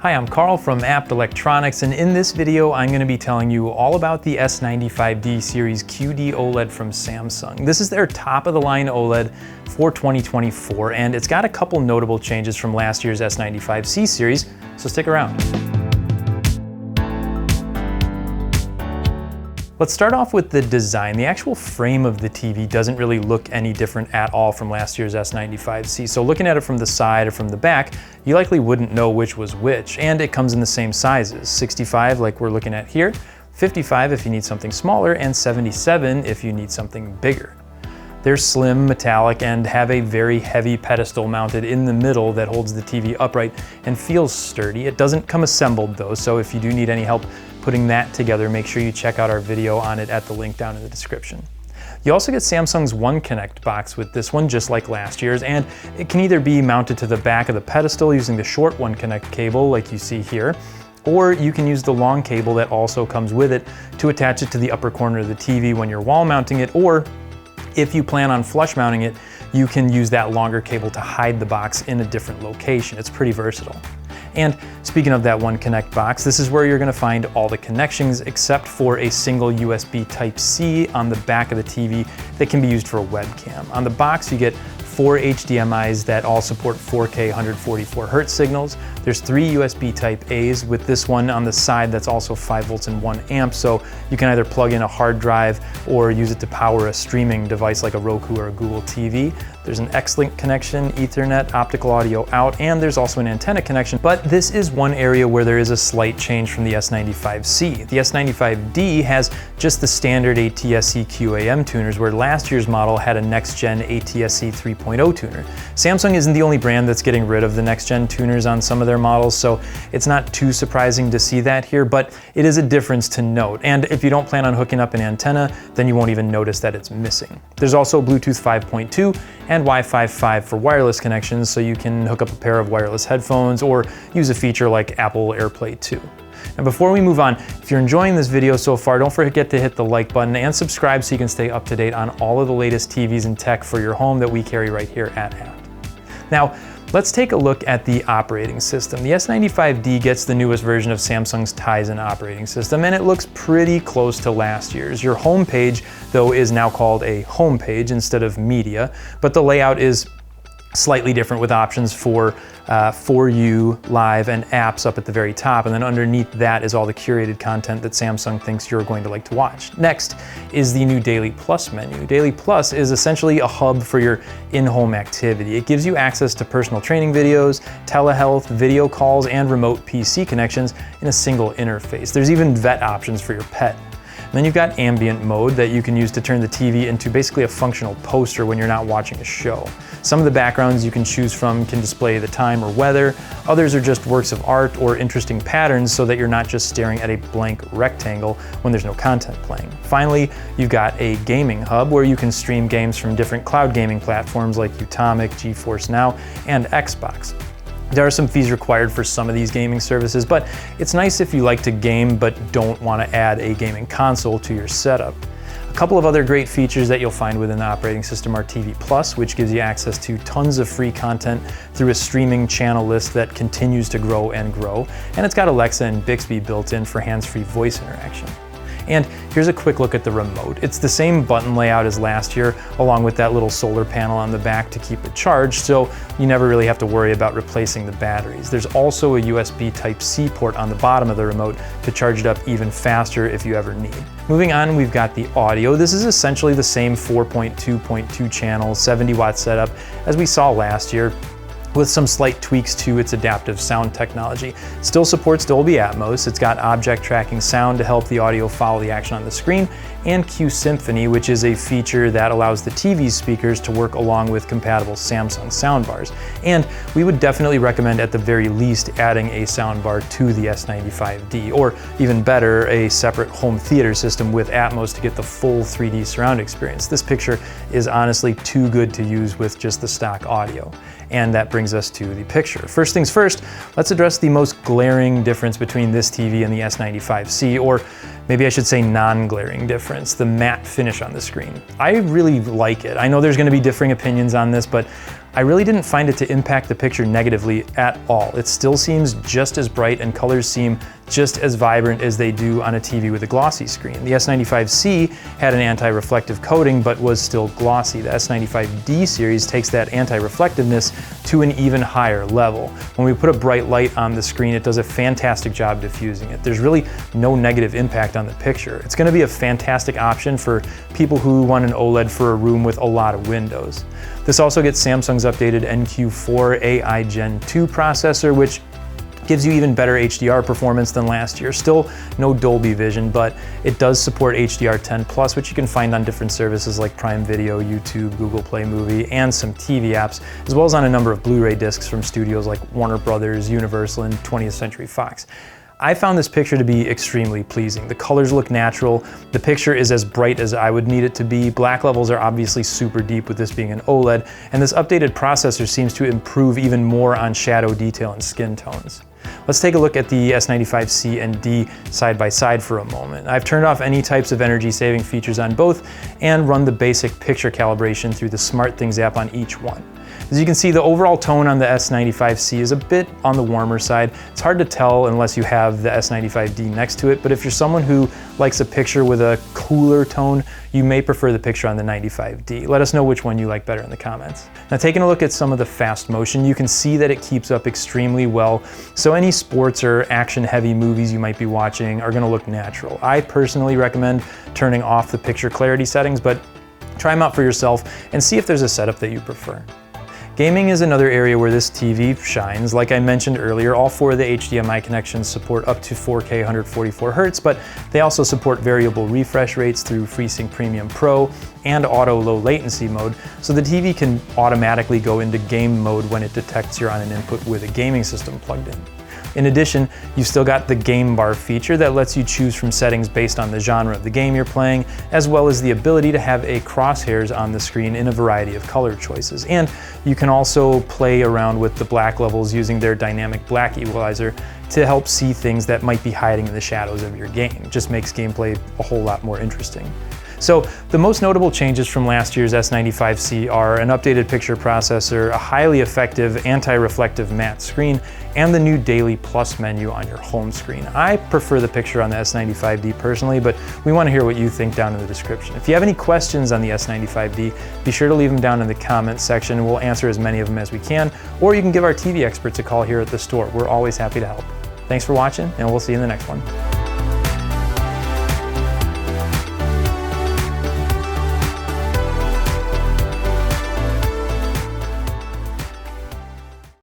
Hi, I'm Carl from Apt Electronics, and in this video I'm going to be telling you all about the S95D series QD OLED from Samsung. This is their top-of-the-line OLED for 2024, and it's got a couple notable changes from last year's S95C series, so stick around. Let's start off with the design. The actual frame of the TV doesn't really look any different at all from last year's S95C. So looking at it from the side or from the back, you likely wouldn't know which was which. And it comes in the same sizes, 65 like we're looking at here, 55 if you need something smaller, and 77 if you need something bigger. They're slim, metallic, and have a very heavy pedestal mounted in the middle that holds the TV upright and feels sturdy. It doesn't come assembled though, so if you do need any help putting that together, make sure you check out our video on it at the link down in the description. You also get Samsung's One Connect box with this one, just like last year's, and it can either be mounted to the back of the pedestal using the short One Connect cable like you see here, or you can use the long cable that also comes with it to attach it to the upper corner of the TV when you're wall mounting it, or if you plan on flush mounting it, you can use that longer cable to hide the box in a different location. It's pretty versatile. And speaking of that One Connect box, this is where you're going to find all the connections except for a single USB Type-C on the back of the TV that can be used for a webcam. On the box you get 4 HDMIs that all support 4K 144Hz signals. There's 3 USB Type-A's with this one on the side that's also 5 volts and 1 amp, so you can either plug in a hard drive or use it to power a streaming device like a Roku or a Google TV. There's an X-Link connection, Ethernet, optical audio out, and there's also an antenna connection, but this is one area where there is a slight change from the S95C. The S95D has just the standard ATSC QAM tuners, where last year's model had a next-gen ATSC 3.0 tuner. Samsung isn't the only brand that's getting rid of the next-gen tuners on some of their models, so it's not too surprising to see that here, but it is a difference to note. And if you don't plan on hooking up an antenna, then you won't even notice that it's missing. There's also Bluetooth 5.2 and Wi-Fi 5 for wireless connections, so you can hook up a pair of wireless headphones or use a feature like Apple AirPlay 2. And before we move on, if you're enjoying this video so far, don't forget to hit the like button and subscribe so you can stay up to date on all of the latest TVs and tech for your home that we carry right here at Apt. Now, let's take a look at the operating system. The S95D gets the newest version of Samsung's Tizen operating system, and it looks pretty close to last year's. Your home page, though, is now called a home page instead of media, but the layout is slightly different with options for You, Live, and Apps up at the very top, and then underneath that is all the curated content that Samsung thinks you're going to like to watch. Next is the new Daily Plus menu. Daily Plus is essentially a hub for your in-home activity. It gives you access to personal training videos, telehealth, video calls, and remote PC connections in a single interface. There's even vet options for your pet. And then you've got ambient mode that you can use to turn the TV into basically a functional poster when you're not watching a show. Some of the backgrounds you can choose from can display the time or weather. Others are just works of art or interesting patterns so that you're not just staring at a blank rectangle when there's no content playing. Finally, you've got a gaming hub where you can stream games from different cloud gaming platforms like Utomic, GeForce Now, and Xbox. There are some fees required for some of these gaming services, but it's nice if you like to game but don't want to add a gaming console to your setup. A couple of other great features that you'll find within the operating system are TV Plus, which gives you access to tons of free content through a streaming channel list that continues to grow and grow, and it's got Alexa and Bixby built in for hands-free voice interaction. And here's a quick look at the remote. It's the same button layout as last year, along with that little solar panel on the back to keep it charged, so you never really have to worry about replacing the batteries. There's also a USB Type-C port on the bottom of the remote to charge it up even faster if you ever need. Moving on, we've got the audio. This is essentially the same 4.2.2 channel, 70-watt setup as we saw last year, with some slight tweaks to its adaptive sound technology. It still supports Dolby Atmos, it's got object tracking sound to help the audio follow the action on the screen, and Q Symphony, which is a feature that allows the TV's speakers to work along with compatible Samsung soundbars. And we would definitely recommend at the very least adding a soundbar to the S95D, or even better, a separate home theater system with Atmos to get the full 3D surround experience. This picture is honestly too good to use with just the stock audio. And that brings us to the picture. First things first, let's address the most glaring difference between this TV and the S95C, or maybe I should say non-glaring difference, the matte finish on the screen. I really like it. I know there's going to be differing opinions on this, but I really didn't find it to impact the picture negatively at all. It still seems just as bright and colors seem just as vibrant as they do on a TV with a glossy screen. The S95C had an anti-reflective coating but was still glossy. The S95D series takes that anti-reflectiveness to an even higher level. When we put a bright light on the screen, it does a fantastic job diffusing it. There's really no negative impact on the picture. It's going to be a fantastic option for people who want an OLED for a room with a lot of windows. This also gets Samsung's updated NQ4 AI Gen 2 processor, which gives you even better HDR performance than last year. Still no Dolby Vision, but it does support HDR10+, which you can find on different services like Prime Video, YouTube, Google Play Movie, and some TV apps, as well as on a number of Blu-ray discs from studios like Warner Brothers, Universal, and 20th Century Fox. I found this picture to be extremely pleasing. The colors look natural, the picture is as bright as I would need it to be, black levels are obviously super deep with this being an OLED, and this updated processor seems to improve even more on shadow detail and skin tones. Let's take a look at the S95C and D side by side for a moment. I've turned off any types of energy saving features on both and run the basic picture calibration through the SmartThings app on each one. As you can see, the overall tone on the S95C is a bit on the warmer side. It's hard to tell unless you have the S95D next to it, but if you're someone who likes a picture with a cooler tone, you may prefer the picture on the 95D. Let us know which one you like better in the comments. Now, taking a look at some of the fast motion, you can see that it keeps up extremely well, so any sports or action-heavy movies you might be watching are gonna look natural. I personally recommend turning off the picture clarity settings, but try them out for yourself and see if there's a setup that you prefer. Gaming is another area where this TV shines. Like I mentioned earlier, all four of the HDMI connections support up to 4K 144 Hz, but they also support variable refresh rates through FreeSync Premium Pro and auto low latency mode, so the TV can automatically go into game mode when it detects you're on an input with a gaming system plugged in. In addition, you've still got the game bar feature that lets you choose from settings based on the genre of the game you're playing, as well as the ability to have a crosshairs on the screen in a variety of color choices. And you can also play around with the black levels using their dynamic black equalizer to help see things that might be hiding in the shadows of your game. It just makes gameplay a whole lot more interesting. So the most notable changes from last year's S95C are an updated picture processor, a highly effective anti-reflective matte screen, and the new Daily Plus menu on your home screen. I prefer the picture on the S95D personally, but we want to hear what you think down in the description. If you have any questions on the S95D, be sure to leave them down in the comments section and we'll answer as many of them as we can, or you can give our TV experts a call here at the store. We're always happy to help. Thanks for watching, and we'll see you in the next one.